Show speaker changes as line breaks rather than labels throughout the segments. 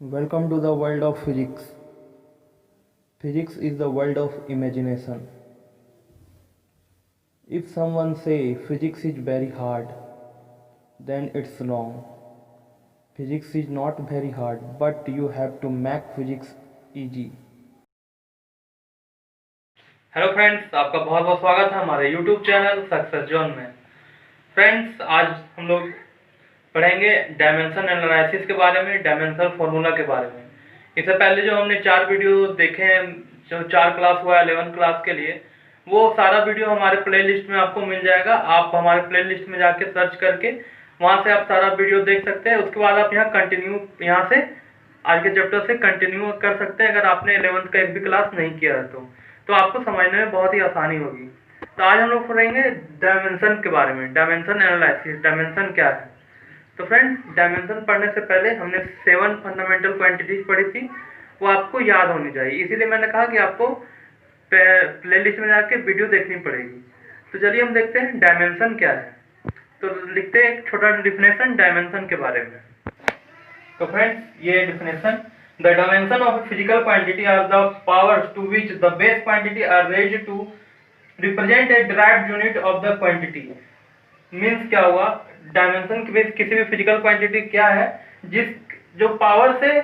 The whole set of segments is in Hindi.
Welcome to the world of physics. Physics is the world of imagination. If someone say physics is very hard, then it's wrong. Physics is not very hard, but you have to make physics easy.
Hello friends, आपका बहुत बहुत स्वागत है हमारे यूट्यूब चैनल सक्सेस जोन में। फ्रेंड्स, आज हम लोग पढ़ेंगे डायमेंशन एनालिसिस के बारे में, डायमेंशन फार्मूला के बारे में। इससे पहले जो हमने 4 वीडियो देखे हैं, जो 4 क्लास हुआ 11 क्लास के लिए, वो सारा वीडियो हमारे प्लेलिस्ट में आपको मिल जाएगा। आप हमारे प्लेलिस्ट में जाके सर्च करके वहाँ से आप सारा वीडियो देख सकते हैं। उसके बाद आप यहाँ से आज के चैप्टर से कंटिन्यू कर सकते हैं। अगर आपने 11th का एक भी क्लास नहीं किया है तो आपको समझने में बहुत ही आसानी होगी। तो आज हम लोग पढ़ेंगे डायमेंशन के बारे में, डायमेंशन एनालिसिस। डायमेंशन क्या है? तो फ्रेंड्स, डायमेंशन पढ़ने से पहले हमने 7 फंडामेंटल क्वांटिटीज पढ़ी थी, वो आपको याद होनी चाहिए। इसीलिए मैंने कहा कि आपको प्लेलिस्ट में जाके वीडियो देखनी पड़ेगी। तो चलिए हम देखते हैं डायमेंशन क्या है। तो लिखते हैं एक छोटा डिफिनेशन डायमेंशन के बारे में। तो फ्रेंड्स, ये definition, the dimension of a physical quantity are the powers to which the base quantity are raised to represent a derived unit of the quantity. Means क्या हुआ, डायमेंशन की बेस किसी भी फिजिकल क्वांटिटी क्या है, जिस जो पावर से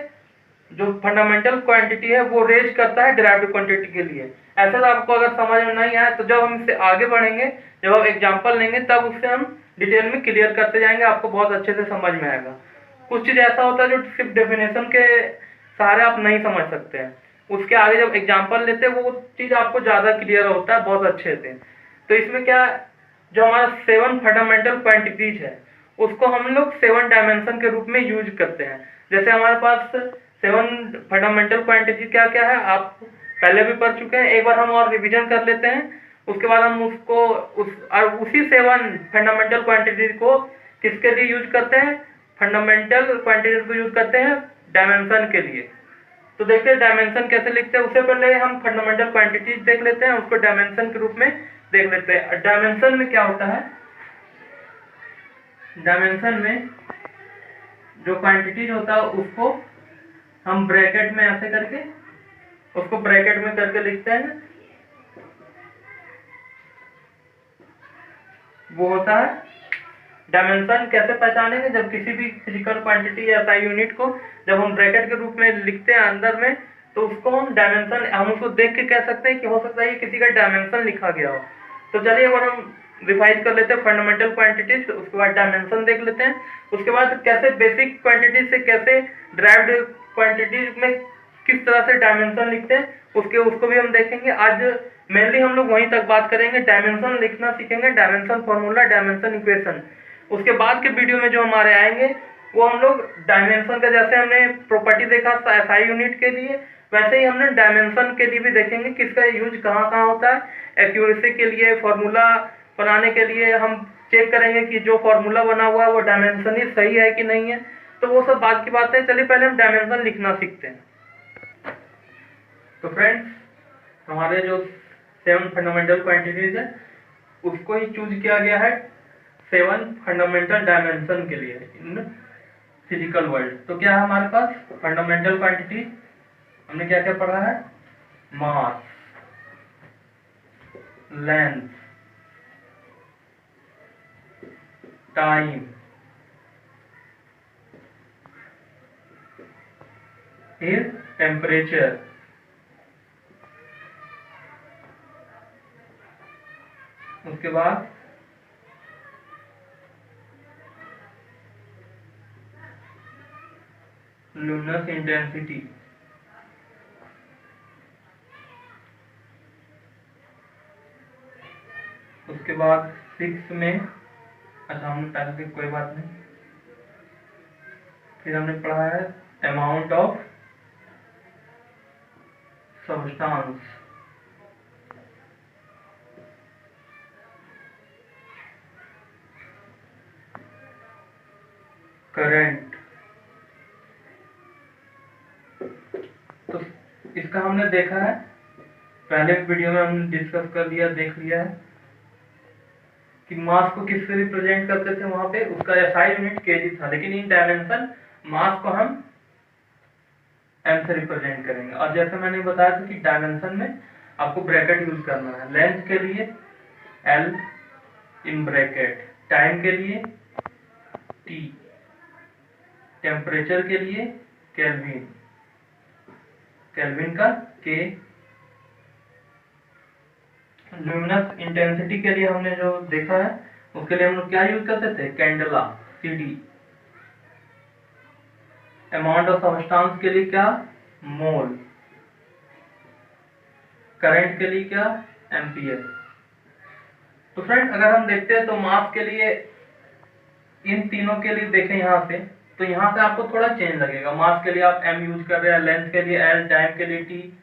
जो फंडामेंटल क्वांटिटी है वो रेज करता है डिराइव्ड क्वांटिटी के लिए। ऐसा तो आपको अगर समझ में नहीं आया तो जब हम इससे आगे बढ़ेंगे, जब हम एग्जांपल लेंगे, तब उससे हम डिटेल में क्लियर करते जाएंगे, आपको बहुत अच्छे से समझ में आएगा। कुछ चीज ऐसा होता है जो सिर्फ डेफिनेशन के सहारे आप नहीं समझ सकते हैं, उसके आगे जब एग्जांपल लेते हैं वो चीज आपको ज्यादा क्लियर होता है, बहुत अच्छे से। तो इसमें क्या, जो हमारा 7 फंडामेंटल क्वांटिटीज है उसको हम लोग 7 डायमेंशन के रूप में यूज करते हैं। जैसे हमारे पास 7 फंडामेंटल क्वांटिटी क्या क्या है आप पहले भी पढ़ चुके हैं, एक बार हम और रिवीजन कर लेते हैं। उसके बाद हम उसी 7 फंडामेंटल क्वांटिटी को किसके लिए यूज करते हैं, फंडामेंटल क्वांटिटी को यूज करते हैं डायमेंशन के लिए। तो देखते हैं डायमेंशन कैसे लिखते हैं। उससे पहले हम फंडामेंटल क्वांटिटीज देख लेते हैं, उसको डायमेंशन के रूप में देख लेते हैं। डायमेंशन में क्या होता है, डायमेंशन में जो क्वांटिटीज होता है उसको हम ब्रैकेट में ऐसे करके, उसको ब्रैकेट में करके लिखते हैं। वो होता है डायमेंशन। कैसे पहचानेंगे, जब किसी भी फिजिकल क्वांटिटी या SI यूनिट को जब हम ब्रैकेट के रूप में लिखते हैं अंदर में, तो उसको हम डायमेंशन, हम उसको देख के कह सकते हैं कि हो सकता है किसी का डायमेंशन लिखा गया हो। तो चलिए एक बार हम रिवाइज कर लेते हैं फंडामेंटल क्वांटिटीज, उसके बाद डायमेंशन देख लेते हैं। उसके बाद कैसे बेसिक क्वांटिटीज से कैसे ड्राइव्ड क्वांटिटीज में किस तरह से डायमेंशन लिखते हैं, उसको भी हम देखेंगे। आज मेनली हम लोग वहीं तक बात करेंगे, डायमेंशन लिखना सीखेंगे, डायमेंशन फॉर्मूला, डायमेंशन इक्वेशन। उसके बाद के वीडियो में जो हमारे आएंगे वो हम लोग डायमेंशन का, जैसे हमने प्रॉपर्टी देखा SI यूनिट के लिए, वैसे ही हमने डायमेंशन के लिए भी देखेंगे किसका यूज कहाँ कहाँ होता है। एक्यूरेसी के लिए, फॉर्मूला बनाने के लिए हम चेक करेंगे कि जो फॉर्मूला बना हुआ है वो डायमेंशन ही सही है कि नहीं है। तो वो सब बात की बात है। चलिए पहले हम डायमेंशन लिखना सीखते हैं। तो फ्रेंड्स, हमारे जो 7 फंडामेंटल क्वांटिटीज है उसको ही चूज किया गया है 7 फंडामेंटल डायमेंशन के लिए इन फिजिकल वर्ल्ड। तो क्या है हमारे पास फंडामेंटल क्वांटिटी, हमने क्या क्या पढ़ा है, मास, लेंथ, टाइम, फिर टेम्परेचर, उसके बाद लुमिनस इंटेंसिटी, उसके बाद 6 में, अच्छा हमने पहले से कोई बात नहीं, फिर हमने पढ़ा है अमाउंट ऑफ सब्सटेंस, करंट। तो इसका हमने देखा है, पहले वीडियो में हमने डिस्कस कर लिया, देख लिया है कि मास को किससे रिप्रेजेंट करते थे। वहां पे उसका SI यूनिट केजी था, लेकिन इन डायमेंशन मास को हम एम से रिप्रेजेंट करेंगे। और जैसे मैंने बताया था कि डायमेंशन में आपको ब्रैकेट यूज करना है। लेंथ के लिए एल इन ब्रैकेट, टाइम के लिए टी, टेम्परेचर के लिए केल्विन, केल्विन का के, ल्यूमिनस इंटेंसिटी के लिए हमने जो देखा है उसके लिए हम लोग क्या यूज करते थे, candela, CD. Amount of substance के लिए क्या, मोल। करंट के लिए क्या, एम्पियर। तो फ्रेंड अगर हम देखते हैं तो मास के लिए इन तीनों के लिए देखें यहाँ से, तो यहाँ से आपको थोड़ा चेंज लगेगा। मास के लिए आप एम यूज कर रहे हैं, लेंथ के लिए एल, टाइम के लिए टी।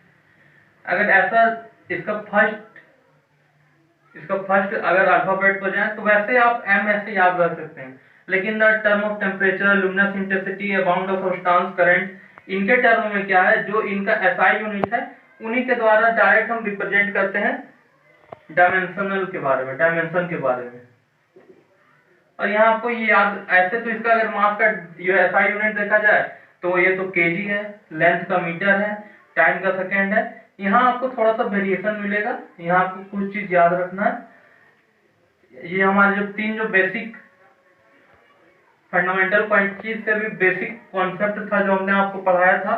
अगर ऐसा इसका फर्स्ट अगर अल्फाबेट हो जाए तो वैसे आप एम ऐसे याद रख सकते हैं, लेकिन the term of temperature, luminous intensity, amount of substance, current, इनके टर्म में क्या है, जो इनका एसआई यूनिट है उन्हीं के द्वारा डायरेक्ट हम रिप्रेजेंट करते हैं डायमेंशनल के बारे में, डायमेंशन के बारे में। और यहाँ आपको ये याद, ऐसे तो इसका अगर मास का जो एसआई यूनिट देखा जाए तो ये तो केजी है, लेंथ का मीटर है, टाइम का सेकेंड है। यहाँ आपको थोड़ा सा वेरिएशन मिलेगा, यहाँ आपको कुछ चीज याद रखना है। ये हमारे जो तीन जो बेसिक फंडामेंटल क्वांटिटीज से भी बेसिक कॉन्सेप्ट था जो हमने आपको पढ़ाया था,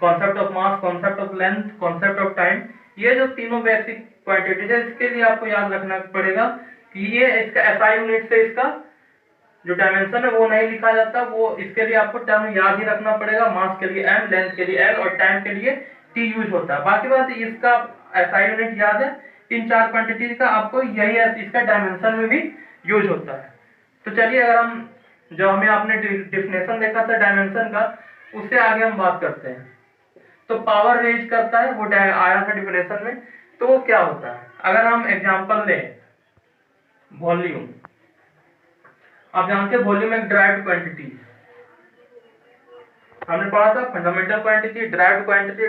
concept of mass, concept of length, concept of time. ये जो तीनों बेसिक क्वांटिटीज है इसके लिए आपको याद रखना पड़ेगा कि ये इसका एसआई यूनिट से इसका जो डायमेंशन है वो नहीं लिखा जाता, वो इसके लिए आपको टर्म याद ही रखना पड़ेगा। मास के लिए एम, लेंथ के लिए एल और टाइम के लिए टी यूज होता है। बाकी बात इसका एसआई यूनिट याद है, इन चार क्वांटिटीज का आपको यही है, इसका डायमेंशन में भी यूज होता है। तो चलिए अगर हम जो हमें आपने डिफिनेशन देखा था डायमेंशन का, उससे आगे हम बात करते हैं। तो पावर रेंज करता है, वो आया था डिफिनेशन में, तो वो क्या होता है। अगर हम एग्जांपल लें वॉल्यूम, आप जानते हैं वॉल्यूम एक ड्राइव्ड क्वांटिटी, हमने पढ़ा था फंडामेंटल क्वांटिटी, ड्राइव्ड क्वांटिटी।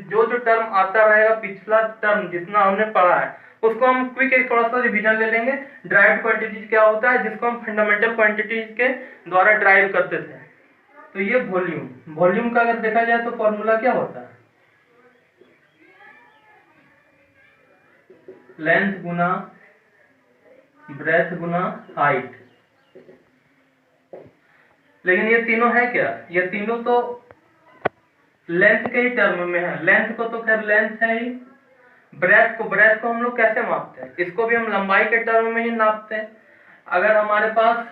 जो जो टर्म आता रहेगा पिछला टर्म जितना हमने पढ़ा है उसको हम क्विक एक थोड़ा सा रिवीजन ले लेंगे। ड्राइव्ड क्वांटिटी क्या होता है, जिसको हम फंडामेंटल क्वांटिटी के द्वारा ड्राइव करते थे। तो ये वॉल्यूम का अगर देखा जाए तो फॉर्मूला क्या होता है, लेंथ गुना ब्रेथ गुना हाइट। लेकिन ये तीनों है क्या, ये तीनों तो लेंथ के ही टर्म में है। लेंथ को तो खैर लेंथ है ही, ब्रेथ को हम लोग कैसे मापते हैं, इसको भी हम लंबाई के टर्म में ही नापते हैं। अगर हमारे पास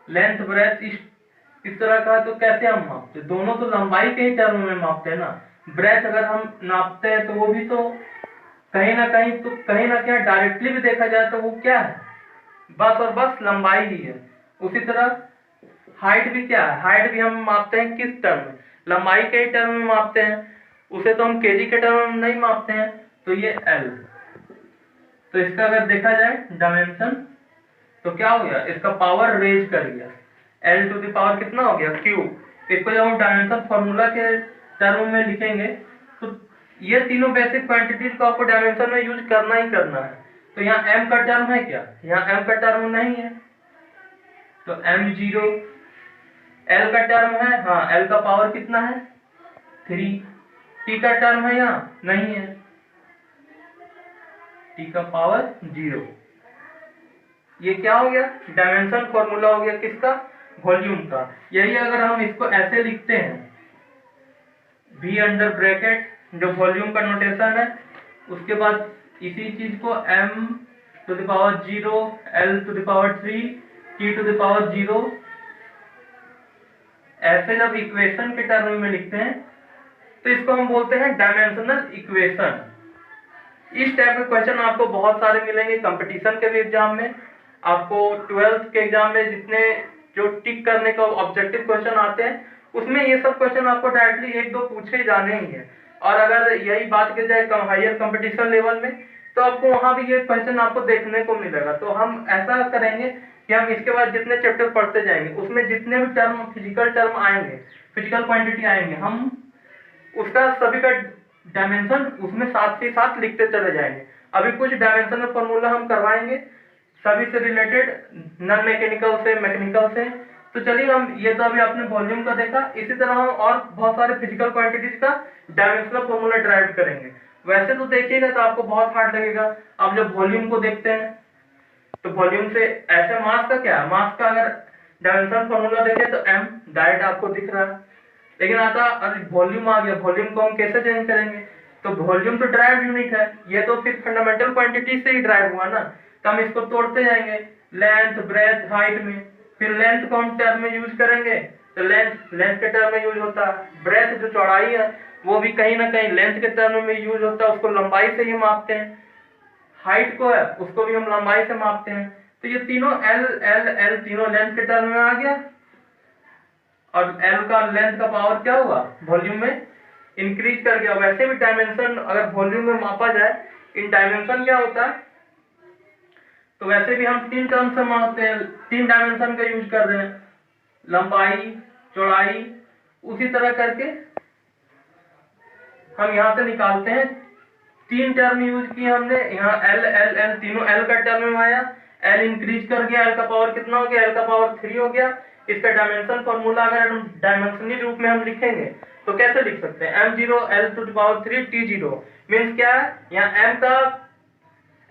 लेंथ ब्रेथ इस तरह का है तो कैसे हम मापते हैं, दोनों तो लंबाई के ही टर्म में मापते हैं ना। ब्रेथ अगर हम नापते हैं तो वो भी तो कहीं ना कहीं डायरेक्टली भी देखा जाए तो वो क्या है, बस और बस लंबाई ही है। उसी तरह हाइट भी क्या है, हाइट भी हम मापते हैं किस टर्म में, लंबाई के ही टर्म में मापते हैं। उसे तो हम केजी के टर्म में नहीं मापते हैं। तो ये एल, तो इसका अगर देखा जाए डायमेंशन तो क्या हो गया, इसका पावर रेज कर गया, एल टू द पावर कितना हो गया, क्यू। इसको जब हम डायमेंशन फॉर्मूला के टर्म में लिखेंगे तो ये तीनों बेसिक क्वांटिटीज को आपको डायमेंशन में यूज करना ही करना है। तो यहाँ m का टर्म है क्या, यहाँ m का टर्म नहीं है, तो m0। l का टर्म है, हाँ l का पावर कितना है 3। t का टर्म है यहाँ नहीं है, t का पावर 0। ये क्या हो गया, डायमेंशन फॉर्मूला हो गया किसका, वॉल्यूम का। यही अगर हम इसको ऐसे लिखते हैं, v अंडर ब्रैकेट जो वॉल्यूम का नोटेशन है, उसके बाद इसी चीज को m to the power 0, l to the power 3, t to the power 0, ऐसे जब इक्वेशन के टर्म में लिखते हैं तो इसको हम बोलते हैं डायमेंशनल इक्वेशन। इस टाइप के क्वेश्चन आपको बहुत सारे मिलेंगे कंपटीशन के भी एग्जाम में। आपको 12th के एग्जाम में जितने जो टिक करने का ऑब्जेक्टिव क्वेश्चन आते हैं उसमें ये सब क्वेश्चन आपको डायरेक्टली एक दो पूछे जाने ही है। और अगर यही बात की जाए हायर कंपटीशन लेवल में तो आपको वहां भी ये क्वेश्चन आपको देखने को मिलेगा। तो हम ऐसा करेंगे कि हम इसके बाद जितने चैप्टर पढ़ते जाएंगे उसमें जितने भी टर्म फिजिकल टर्म आएंगे, फिजिकल क्वांटिटी आएंगे, हम उसका सभी का डायमेंशन उसमें साथ ही साथ लिखते चले जाएंगे। अभी कुछ डायमेंशन में फॉर्मूला हम करवाएंगे सभी से रिलेटेड, नॉन मैकेनिकल से मैकेनिकल से, तो चलिए हम ये तो अभी आपने वॉल्यूम का देखा, इसी तरह हम और बहुत सारे फिजिकल क्वांटिटीज का डायमेंशनल फॉर्मूला ड्राइव करेंगे। वैसे तो देखिएगा तो आपको बहुत हार्ड लगेगा। आप जब वॉल्यूम को देखते हैं तो वॉल्यूम से ऐसे मास का क्या है, मास का अगर डायमेंशनल फॉर्मूला देखें तो m डायरेक्ट आपको दिख रहा है, लेकिन आता अरे वॉल्यूम आ गया, वॉल्यूम को हम कैसे चेंज करेंगे? तो वॉल्यूम तो ड्राइव यूनिट है, ये तो फिर फंडामेंटल क्वांटिटी से ही ड्राइव हुआ ना, तो हम इसको तोड़ते जाएंगे लेंथ ब्रेथ हाइट में। फिर लेंथ को हम टर्म में यूज करेंगे तो लेंथ लेंथ के टर्म में यूज होता है। ब्रेथ जो चौड़ाई है वो भी कहीं ना कहीं लेंथ के टर्म में यूज होता है, उसको लंबाई से ही मापते हैं। हाइट को है उसको भी हम लंबाई से मापते हैं। तो ये तीनों एल एल एल तीनों लेंथ के टर्म में आ गया, और एल का लेंथ का पावर क्या हुआ, वॉल्यूम में इंक्रीज कर गया। वैसे भी डायमेंशन अगर वॉल्यूम में मापा जाए, इन डायमेंशन क्या होता है, तो वैसे भी हम तीन टर्म से मापते हैं, तीन डायमेंशन का यूज कर रहे हैं, लंबाई चौड़ाई, उसी तरह करके हम यहां से निकालते हैं। तीन टर्म यूज किए हमने यहाँ, एल एल एल तीनों एल का टर्म में आया, एल इंक्रीज कर गया, एल का पावर कितना हो गया, एल का पावर 3 हो गया। इसका डायमेंशन फॉर्मूला अगर हम डायमेंशनल रूप में हम लिखेंगे तो कैसे लिख सकते हैं, m0 l to the power 3 t0 means क्या है, यहाँ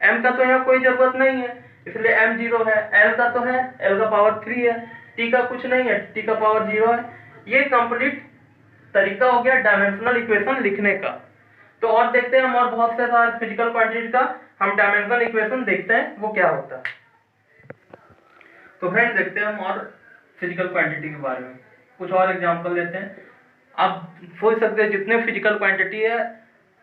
m का तो यहाँ कोई जरूरत नहीं है इसलिए m0 है, l का तो है, l का पावर 3 है, t का कुछ नहीं है, t का पावर 0 है। ये कंप्लीट तरीका हो गया डायमेंशनल इक्वेशन लिखने का। तो और देखते हैं हम और बहुत से सारे फिजिकल क्वांटिटी का हम डायमेंशनल इक्वेशन देखते हैं वो क्या होता है। तो फ्रेंड्स देखते हैं हम और फिजिकल क्वांटिटी के बारे में, कुछ और एग्जांपल लेते हैं। आप सोच सकते हैं जितने फिजिकल क्वांटिटी है,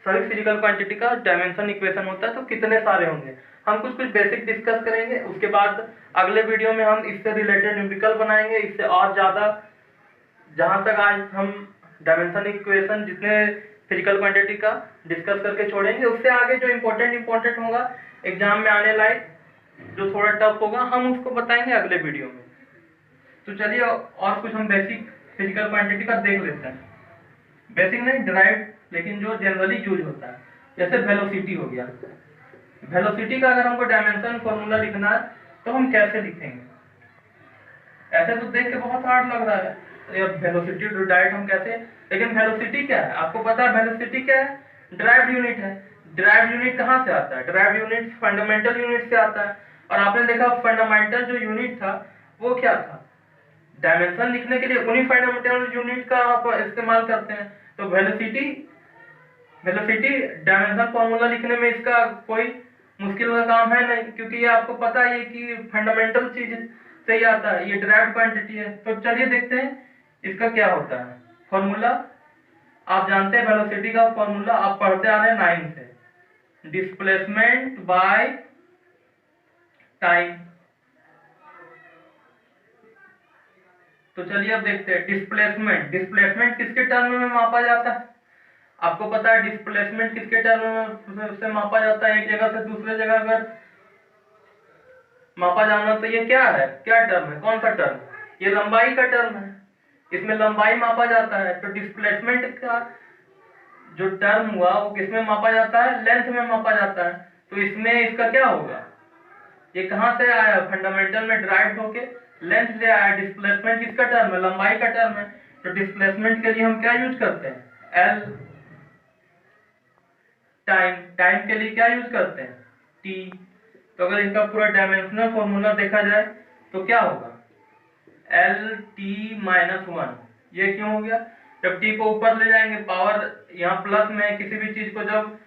सभी फिजिकल क्वांटिटी का डायमेंशन इक्वेशन होता है तो कितने सारे होंगे। हम कुछ बेसिक डिस्कस करेंगे, उसके बाद अगले वीडियो में हम इससे रिलेटेड न्यूमेरिकल बनाएंगे, इससे और ज्यादा। जहां तक आज हम डायमेंशन इक्वेशन जितने फिजिकल क्वांटिटी का डिस्कस करके छोड़ेंगे, उससे आगे जो इम्पोर्टेंट होगा एग्जाम में आने लायक, जो थोड़ा टफ होगा, हम उसको बताएंगे अगले वीडियो में। तो चलिए और कुछ हम बेसिक फिजिकल क्वांटिटी का देख लेते हैं। बेसिक नहीं, डिराइव्ड, लेकिन जो जनरली यूज होता है। जैसे वेलोसिटी हो गया, वेलोसिटी का अगर हमको डायमेंशन फॉर्मूला लिखना है तो हम कैसे लिखेंगे? ऐसे तो देख के बहुत हार्ड लग रहा है, वेलोसिटी टू डायरेक्ट हम कैसे, लेकिन वेलोसिटी क्या है आपको पता है? वेलोसिटी क्या है? ड्राइव्ड यूनिट है। ड्राइव्ड यूनिट कहाँ से आता है? ड्राइव्ड यूनिट फंडामेंटल यूनिट से आता है। और आपने देखा फंडामेंटल जो यूनिट था वो क्या था? डायमेंशन लिखने के लिए उन्हीं फंडामेंटल यूनिट का आप इस्तेमाल करते हैं। तो वेलोसिटी डायमेंशन फॉर्मूला लिखने में इसका कोई मुश्किल का काम है नहीं, क्योंकि ये आपको पता है कि फंडामेंटल चीज से ही आता है, ये डिराइव्ड क्वांटिटी है। तो चलिए देखते हैं इसका क्या होता है फॉर्मूला। आप जानते हैं वेलोसिटी का फॉर्मूला, आप पढ़ते आ रहे हैं 9 से, डिस्प्लेसमेंट बाय टाइम। तो चलिए अब देखते हैं डिस्प्लेसमेंट किसके टर्म में मापा जाता है? आपको पता है डिस्प्लेसमेंट किसके टर्म से मापा जाता है? एक जगह से दूसरे जगह अगर मापा जाना तो ये क्या है, क्या टर्म है, कौन सा टर्म? ये लंबाई का टर्म है, इसमें लंबाई मापा जाता है। तो डिस्प्लेसमेंट का जो टर्म हुआ वो किसमें मापा जाता है? लेंथ में मापा जाता है। तो इसमें इसका क्या होगा, ये कहां से आया? फंडामेंटल में ड्राइव होके लेंथ से आया। डिस्प्लेसमेंट किसका टर्म है? लंबाई का टर्म है। तो डिस्प्लेसमेंट के लिए हम क्या यूज करते हैं? एल। टाइम के लिए क्या यूज करते हैं? टी। तो अगर इसका पूरा डायमेंशनल फॉर्मूला देखा जाए तो क्या होगा? L T minus 1। ये क्यों हो गया? जब टी को ऊपर ले जाएंगे, पावर यहाँ प्लस में है, किसी भी चीज को जब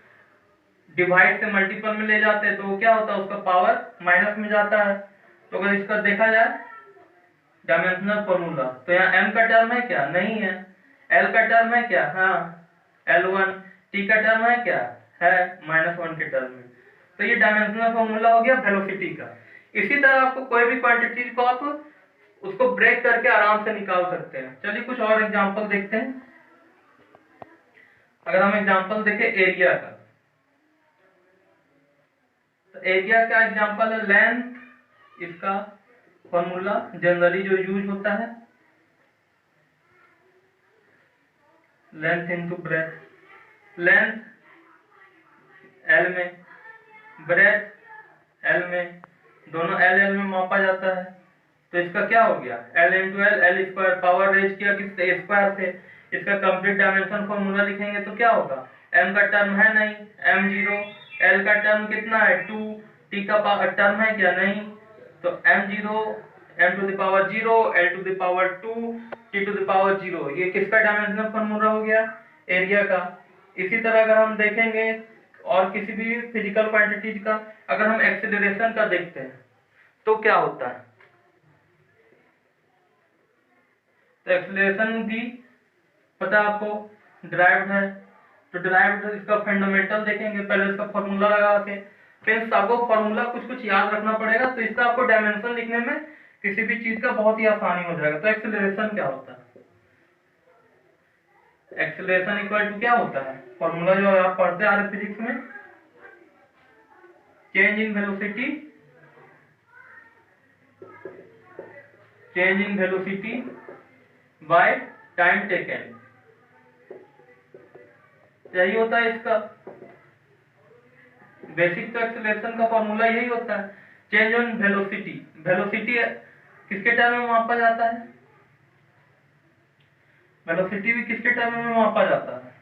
डिवाइड से मल्टीपल में ले जाते हैं तो क्या होता है? उसका पावर माइनस में जाता है। तो अगर इसका देखा जाए डायमेंशनल फॉर्मूला, तो यहाँ m का टर्म है क्या? नहीं है। l का टर्म है क्या? हाँ, L1। t का टर्म है क्या? है, -1 के टर्म में। तो ये डायमेंशनल फॉर्मूला हो गया वेलोसिटी का। इसी तरह आपको कोई भी क्वांटिटी को आप उसको ब्रेक करके आराम से निकाल सकते हैं। चलिए कुछ और एग्जांपल देखते हैं। अगर हम एग्जांपल देखें एरिया का, तो एरिया का एग्जांपल है लेंथ, इसका फॉर्मूला जनरली जो यूज होता है, length into breadth. Length L में, ब्रेथ एल में, दोनों एल में मापा जाता है। तो इसका क्या हो गया, L into L, L square, power raise किया किससे, स्क्वायर से। इसका कंप्लीट डायमेंशन फॉर्मूला लिखेंगे तो क्या होगा, m का टर्म है नहीं, m0, l का टर्म कितना है 2, t का टर्म है क्या नहीं, तो m0, m to the power 0, l to the power 2, t to the power 0, ये किसका डायमेंशनल फॉर्मूला हो गया, एरिया का। इसी तरह अगर हम देखेंगे और किसी भी फिजिकल क्वांटिटीज का, अगर हम एक्सेलरेशन का देखते हैं तो क्या होता है, तो एक्सेलरेशन भी पता है आपको, ड्राइव्ड है, तो ड्राइव्ड इसका फंडामेंटल देखेंगे, पहले इसका फॉर्मूला लगा के, फिर आपको फॉर्मूला कुछ कुछ याद रखना पड़ेगा, तो इसका आपको डायमेंशन लिखने में किसी भी चीज का बहुत ही आसानी हो जाएगा। तो एक्सेलरेशन क्या होता है, एक्सेलरेशन इक्वल टू क्या होता है, फॉर्मूला जो आप पढ़ते आ रहे फिजिक्स में, change in velocity, change in velocity by time taken, यही होता है इसका बेसिक। तो एक्सेलरेशन का फॉर्मूला यही होता है, चेंज ऑन वेलोसिटी, वेलोसिटी किसके टर्म में मापा जाता है, वेलोसिटी भी किसके टर्म में मापा जाता है,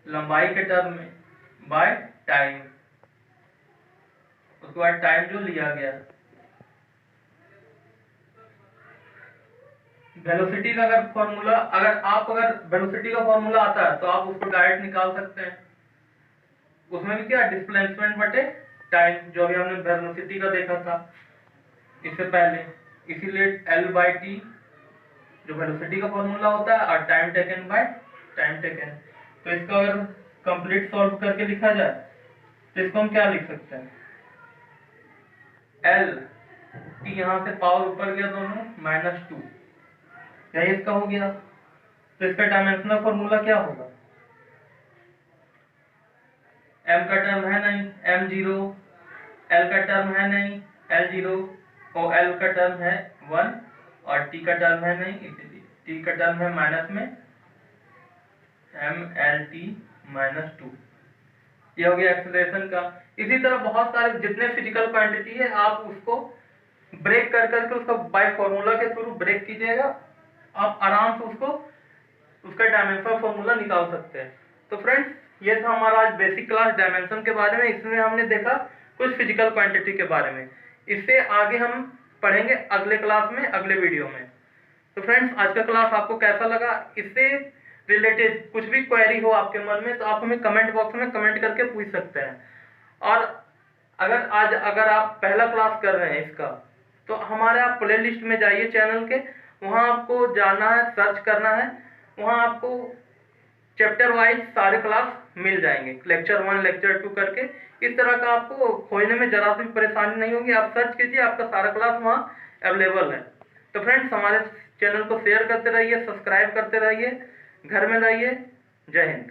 लंबाई के टर्म में, बाय टाइम, उसके बाद टाइम जो लिया गया। वेलोसिटी का अगर फॉर्मूला, अगर वेलोसिटी का फॉर्मूला आता है तो आप उसको डायरेक्ट निकाल सकते हैं, उसमें भी क्या, डिस्प्लेसमेंट बटे टाइम, जो अभी हमने वेलोसिटी का देखा था इससे पहले, इसीलिए एल बाई टी जो वेलोसिटी का फॉर्मूला होता है, और time taken by time taken. तो इसको अगर कंप्लीट सॉल्व करके लिखा जाए तो इसको हम क्या लिख सकते हैं, एल टी, यहाँ से पावर ऊपर गया दोनों, -2, यही इसका हो गया। तो इसका डायमेंशनल फॉर्मूला क्या होगा, m का टर्म है नहीं, m0, l का टर्म है नहीं, l0, और l का टर्म है 1, और t का टर्म है नहीं, इसलिए t का टर्म है माइनस में, mlt -2, ये हो गया एक्सेलरेशन का। इसी तरह बहुत सारे जितने फिजिकल क्वांटिटी है, आप उसको ब्रेक कर करके उसका बाय फॉर्मूला के थ्रू ब्रेक कीजिएगा, आप आराम से उसको उसका डायमेंशन फॉर्मूला निकाल सकते हैं। तो फ्रेंड्स, ये था हमारा आज बेसिक क्लास डायमेंशन के बारे में, इसमें हमने देखा कुछ फिजिकल क्वांटिटी के बारे में। इससे आगे हम पढ़ेंगे अगले क्लास में, अगले वीडियो में। तो फ्रेंड्स, आज का क्लास आपको कैसा लगा, इससे रिलेटेड कुछ भी क्वेरी हो आपके मन में तो आप हमें कमेंट बॉक्स में कमेंट करके पूछ सकते हैं। और अगर आप पहला क्लास कर रहे हैं इसका, तो हमारे आप प्ले लिस्ट में जाइए चैनल के, वहाँ आपको जाना है, सर्च करना है, वहाँ आपको चैप्टर वाइज सारे क्लास मिल जाएंगे, लेक्चर 1 लेक्चर 2 करके। इस तरह का आपको खोजने में जरा सी परेशानी नहीं होगी, आप सर्च कीजिए, आपका सारा क्लास वहाँ अवेलेबल है। तो फ्रेंड्स, हमारे चैनल को शेयर करते रहिए, सब्सक्राइब करते रहिए, घर में रहिए। जय हिंद।